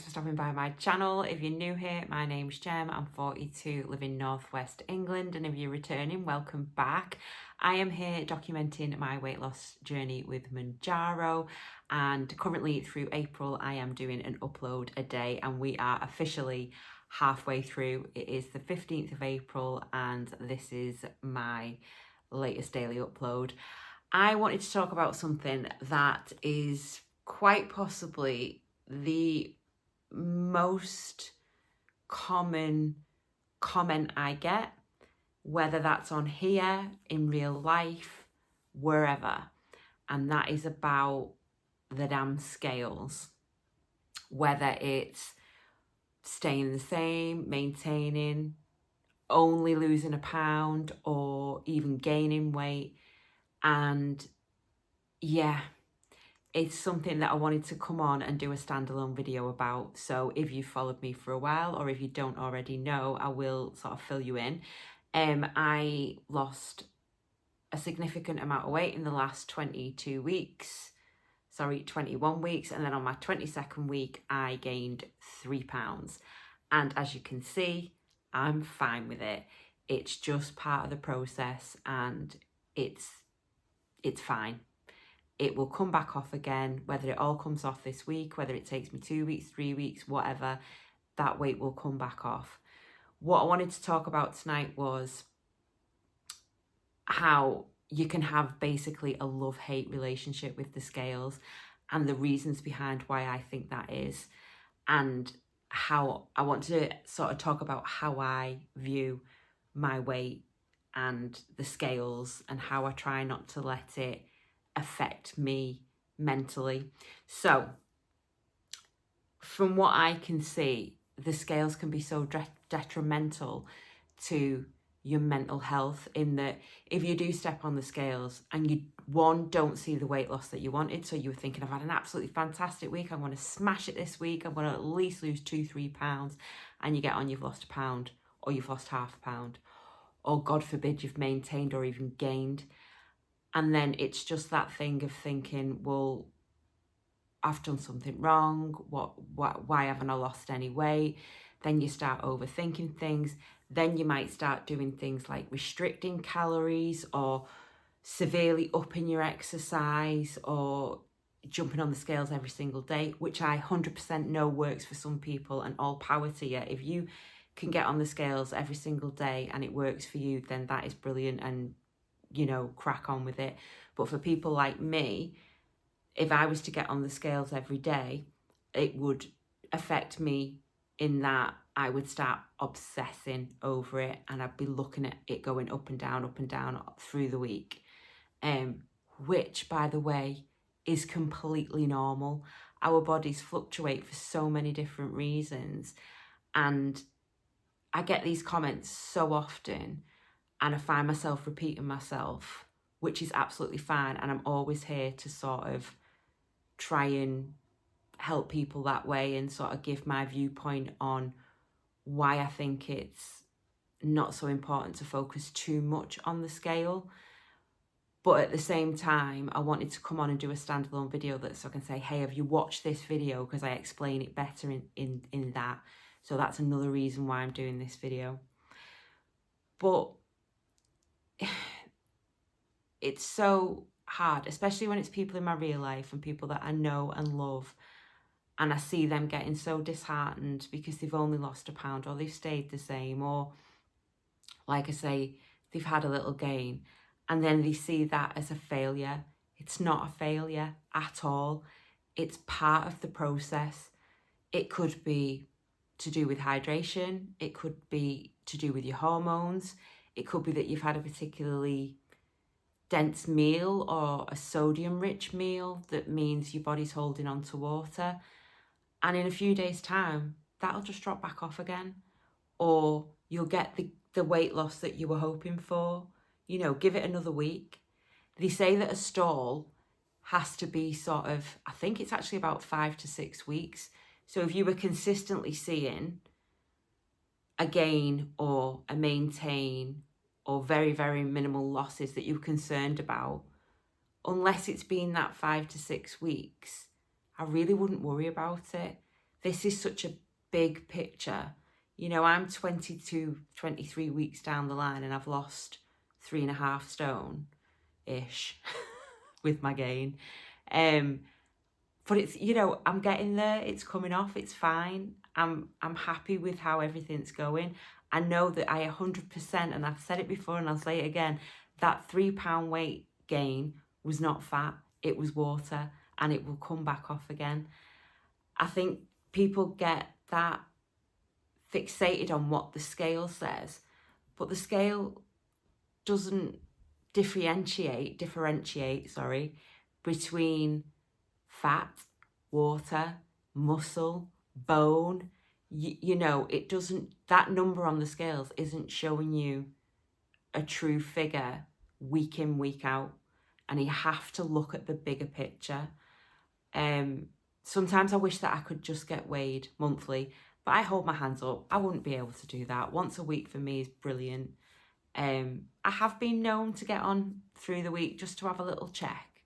thanks for stopping by my channel. If you're new here, my name's Jem. I'm 42, live in Northwest England, and if you're returning, welcome back. I am here documenting my weight loss journey with Mounjaro, and currently through April I am doing an upload a day, and we are officially halfway through. It is the 15th of April and this is my latest daily upload. I wanted to talk about something that is quite possibly the most common comment I get, whether that's on here, in real life, wherever, and that is about the damn scales. Whether it's staying the same, maintaining, only losing a pound, or even gaining weight. And yeah, it's something that I wanted to come on and do a standalone video about. So if you've followed me for a while, or if you don't already know, I will sort of fill you in. I lost a significant amount of weight in the last 21 weeks, and then on my 22nd week, I gained 3 pounds. And as you can see, I'm fine with it. It's just part of the process, and it's fine. It will come back off again, whether it all comes off this week, whether it takes me 2 weeks, 3 weeks, whatever, that weight will come back off. What I wanted to talk about tonight was how you can have basically a love-hate relationship with the scales, and the reasons behind why I think that is, and how I want to sort of talk about how I view my weight and the scales, and how I try not to let it affect me mentally. So from what I can see, the scales can be so detrimental to your mental health, in that if you do step on the scales and you don't see the weight loss that you wanted, so you were thinking, I've had an absolutely fantastic week, I'm going to smash it this week, I'm going to at least lose 2-3 pounds, and you get on, you've lost a pound, or you've lost half a pound, or God forbid you've maintained or even gained. And then it's just that thing of thinking, well, I've done something wrong. Why haven't I lost any weight? Then you start overthinking things. Then you might start doing things like restricting calories, or severely upping your exercise, or jumping on the scales every single day, which I 100% know works for some people, and all power to you. If you can get on the scales every single day and it works for you, then that is brilliant, and you know, crack on with it. But for people like me, if I was to get on the scales every day, it would affect me in that I would start obsessing over it, and I'd be looking at it going up and down through the week, which, by the way, is completely normal. Our bodies fluctuate for so many different reasons, and I get these comments so often, and I find myself repeating myself, which is absolutely fine. And I'm always here to sort of try and help people that way, and sort of give my viewpoint on why I think it's not so important to focus too much on the scale. But at the same time, I wanted to come on and do a standalone video that so I can say, hey, have you watched this video? Because I explain it better in that. So that's another reason why I'm doing this video. But it's so hard, especially when it's people in my real life and people that I know and love, and I see them getting so disheartened because they've only lost a pound, or they've stayed the same, or like I say, they've had a little gain, and then they see that as a failure. It's not a failure at all. It's part of the process. It could be to do with hydration. It could be to do with your hormones. It could be that you've had a particularly dense meal, or a sodium-rich meal that means your body's holding on to water. And in a few days' time, that'll just drop back off again. Or you'll get the weight loss that you were hoping for. You know, give it another week. They say that a stall has to be sort of, I think it's actually about 5 to 6 weeks. So if you were consistently seeing a gain or a maintain, or very, very minimal losses that you're concerned about, unless it's been that 5 to 6 weeks, I really wouldn't worry about it. this is such a big picture. You know, I'm 22, 23 weeks down the line and I've lost 3.5 stone-ish with my gain. But it's, you know, I'm getting there. It's coming off. It's fine. I'm happy with how everything's going. I know that I 100%, and I've said it before and I'll say it again, that 3 pound weight gain was not fat. It was water, and it will come back off again. I think people get that fixated on what the scale says, but the scale doesn't differentiate, between fat, water, muscle, bone. You know, it doesn't, that number on the scales isn't showing you a true figure week in, week out. And you have to look at the bigger picture. Sometimes I wish that I could just get weighed monthly, but I hold my hands up. I wouldn't be able to do that. Once a week for me is brilliant. I have been known to get on through the week just to have a little check,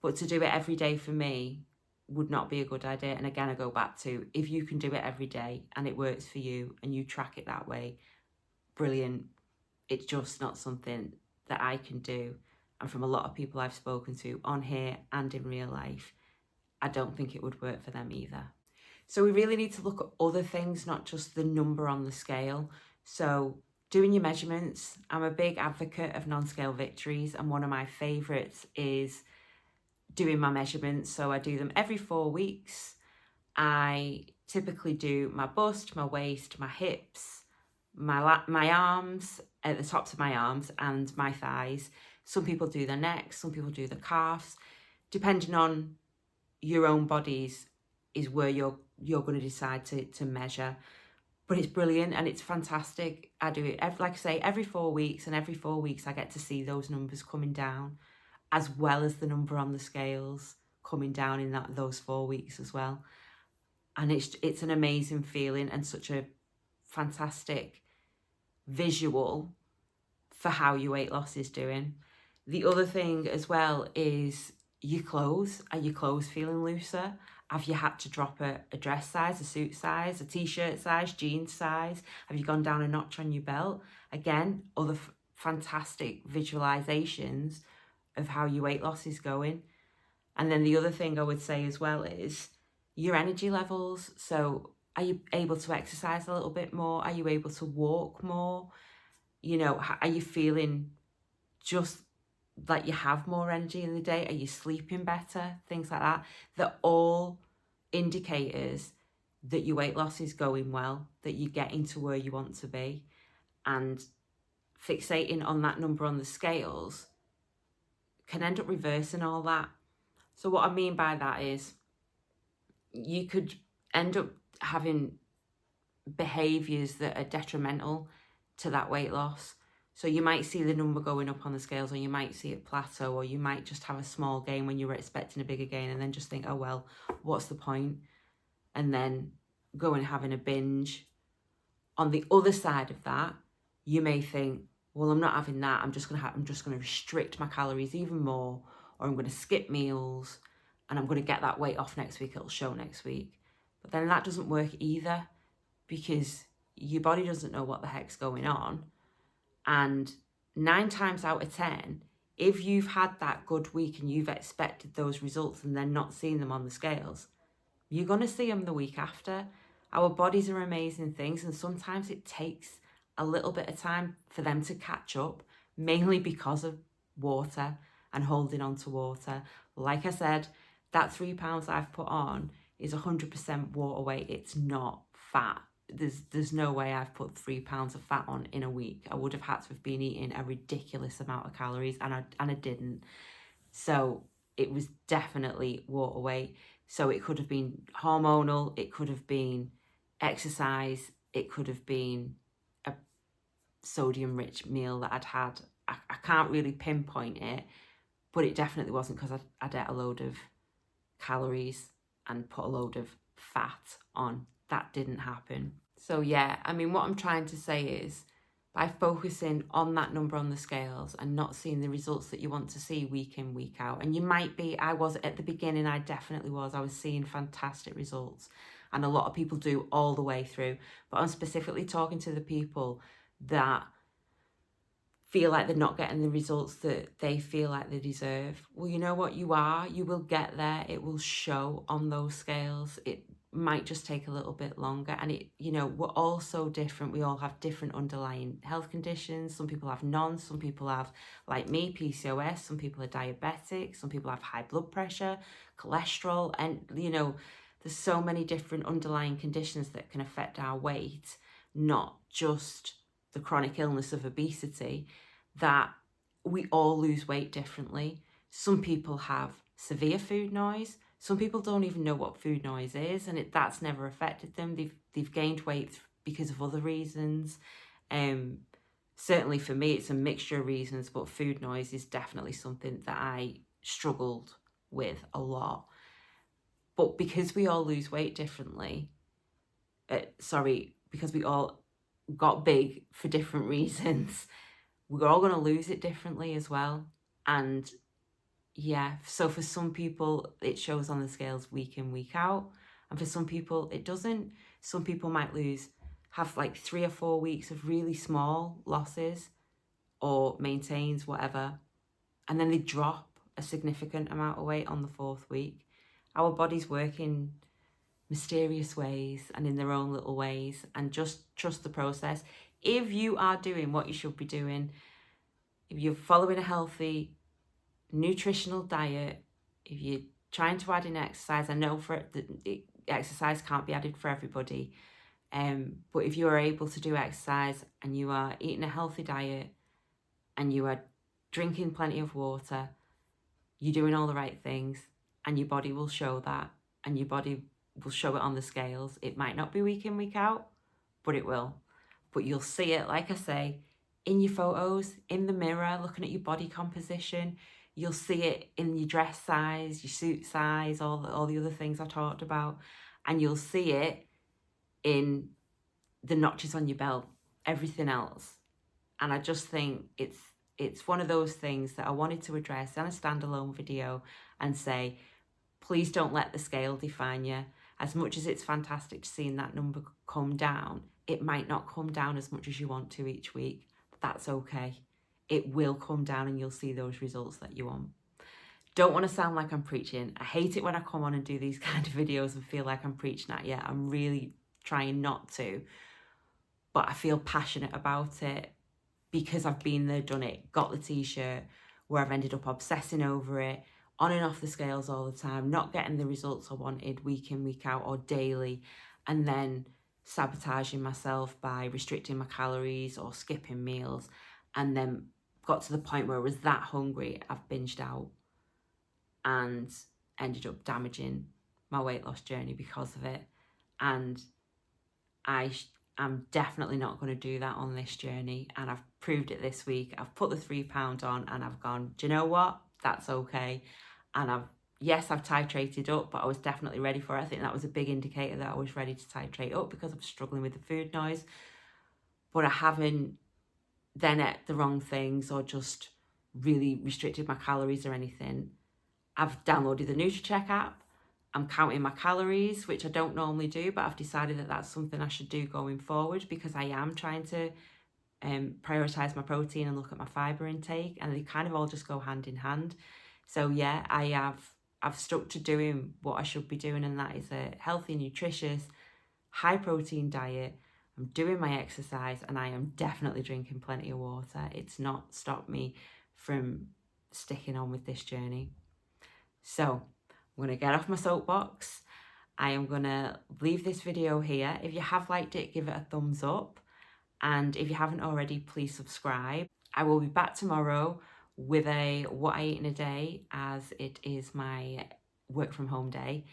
but to do it every day for me would not be a good idea. And again, I go back to, if you can do it every day and it works for you and you track it that way, brilliant. It's just not something that I can do. And from a lot of people I've spoken to on here and in real life, I don't think it would work for them either. So we really need to look at other things, not just the number on the scale. So doing your measurements. I'm a big advocate of non-scale victories, and one of my favourites is doing my measurements. So I do them every 4 weeks. I typically do my bust, my waist, my hips, my arms, at the tops of my arms, and my thighs. Some people do their necks, some people do the calves. Depending on your own bodies is where you're going to decide to measure. But it's brilliant and it's fantastic. I do it, like I say, every 4 weeks, and every 4 weeks I get to see those numbers coming down, as well as the number on the scales coming down in those 4 weeks as well. And it's an amazing feeling and such a fantastic visual for how your weight loss is doing. The other thing as well is your clothes. Are your clothes feeling looser? Have you had to drop a dress size, a suit size, a t-shirt size, jeans size? Have you gone down a notch on your belt? Again, other fantastic visualizations of how your weight loss is going. And then the other thing I would say as well is your energy levels. So are you able to exercise a little bit more? Are you able to walk more? You know, are you feeling just like you have more energy in the day? Are you sleeping better? Things like that. They're all indicators that your weight loss is going well, that you're getting to where you want to be. And fixating on that number on the scales can end up reversing all that. So what I mean by that is you could end up having behaviours that are detrimental to that weight loss. So you might see the number going up on the scales, or you might see it plateau, or you might just have a small gain when you were expecting a bigger gain, and then just think, oh, well, what's the point? And then go and having a binge. On the other side of that, you may think, well, I'm not having that. I'm just going to restrict my calories even more, or I'm going to skip meals, and I'm going to get that weight off next week. It'll show next week. But then that doesn't work either, because your body doesn't know what the heck's going on. And 9 times out of 10, if you've had that good week and you've expected those results and then not seeing them on the scales, you're going to see them the week after. Our bodies are amazing things, and sometimes it takes a little bit of time for them to catch up, mainly because of water and holding on to water. Like I said, that 3 pounds I've put on is 100% water weight. It's not fat. There's no way I've put 3 pounds of fat on in a week. I would have had to have been eating a ridiculous amount of calories, and I didn't. So it was definitely water weight. So it could have been hormonal, it could have been exercise, it could have been a sodium-rich meal that I'd had. I can't really pinpoint it, but it definitely wasn't because I'd ate a load of calories and put a load of fat on. That didn't happen. So yeah, I mean, what I'm trying to say is, by focusing on that number on the scales and not seeing the results that you want to see week in, week out, and you might be, I was at the beginning, I definitely was, I was seeing fantastic results. And a lot of people do all the way through. But I'm specifically talking to the people that feel like they're not getting the results that they feel like they deserve. Well, you know what? You will get there. It will show on those scales. It might just take a little bit longer. And we're all so different. We all have different underlying health conditions. Some people have none. Some people have, like me, PCOS. Some people are diabetic. Some people have high blood pressure, cholesterol. And, there's so many different underlying conditions that can affect our weight, not just the chronic illness of obesity, that we all lose weight differently. Some people have severe food noise. Some people don't even know what food noise is, and that's never affected them. They've gained weight because of other reasons. Certainly for me, it's a mixture of reasons, but food noise is definitely something that I struggled with a lot. But because we all lose weight differently, because we all got big for different reasons, we're all going to lose it differently as well. And yeah, so for some people, it shows on the scales week in, week out. And for some people, it doesn't. Some people might have like 3 or 4 weeks of really small losses or maintains, whatever. And then they drop a significant amount of weight on the 4th week. Our bodies work in mysterious ways and in their own little ways, and just trust the process. If you are doing what you should be doing, if you're following a healthy nutritional diet, if you're trying to add in exercise, I know exercise can't be added for everybody, but if you are able to do exercise and you are eating a healthy diet and you are drinking plenty of water, you're doing all the right things, and your body will show that, and your body will show it on the scales. It might not be week in, week out, but it will. But you'll see it, like I say, in your photos, in the mirror, looking at your body composition. You'll see it in your dress size, your suit size, all the other things I talked about. And you'll see it in the notches on your belt, everything else. And I just think it's one of those things that I wanted to address in a standalone video and say, please don't let the scale define you. As much as it's fantastic seeing that number come down, it might not come down as much as you want to each week. That's okay. It will come down and you'll see those results that you want. Don't want to sound like I'm preaching. I hate it when I come on and do these kind of videos and feel like I'm preaching at you. I'm really trying not to. But I feel passionate about it because I've been there, done it, got the t-shirt, where I've ended up obsessing over it, on and off the scales all the time, not getting the results I wanted week in, week out or daily, and then sabotaging myself by restricting my calories or skipping meals, and then got to the point where I was that hungry, I've binged out and ended up damaging my weight loss journey because of it. And I'm definitely not going to do that on this journey, and I've proved it this week. I've put the 3 pound on and I've gone, do you know what? That's okay. And I've titrated up, but I was definitely ready for it. I think that was a big indicator that I was ready to titrate up because I was struggling with the food noise. But I haven't then ate the wrong things or just really restricted my calories or anything. I've downloaded the NutriCheck app. I'm counting my calories, which I don't normally do, but I've decided that that's something I should do going forward because I am trying to prioritize my protein and look at my fiber intake, and they kind of all just go hand in hand. So yeah, I've stuck to doing what I should be doing, and that is a healthy, nutritious, high protein diet. I'm doing my exercise, and I am definitely drinking plenty of water. It's not stopped me from sticking on with this journey. So I'm going to get off my soapbox. I am going to leave this video here. If you have liked it, give it a thumbs up. And if you haven't already, please subscribe. I will be back tomorrow with a what I eat in a day, as it is my work from home day.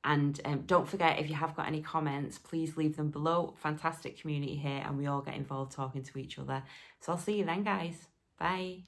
And don't forget, if you have got any comments, please leave them below. Fantastic community here, and we all get involved talking to each other. So I'll see you then, guys. Bye.